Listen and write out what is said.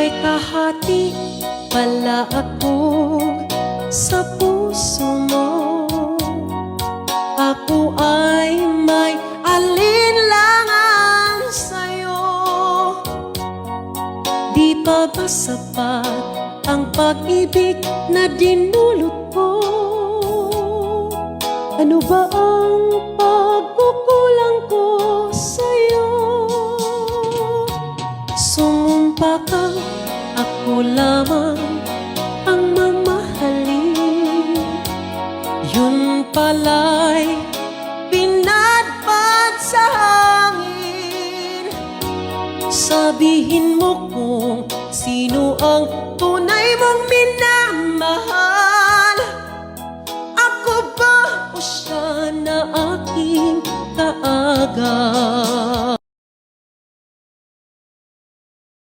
may kahati pala ako sa puso mo. Ako ay may alinlangan sa'yo. Di pa ba sapat ang pag-ibig na dinulot ko? Ano ba ang pagkukulang ko sa'yo? Sumumpa ka, ako lamang ang mamahalin. Yun pala'y pinadpad sa hangin. Sabihin mo kung sino ang tunay mong minamahal. Ako ba o siya na aking kaagap?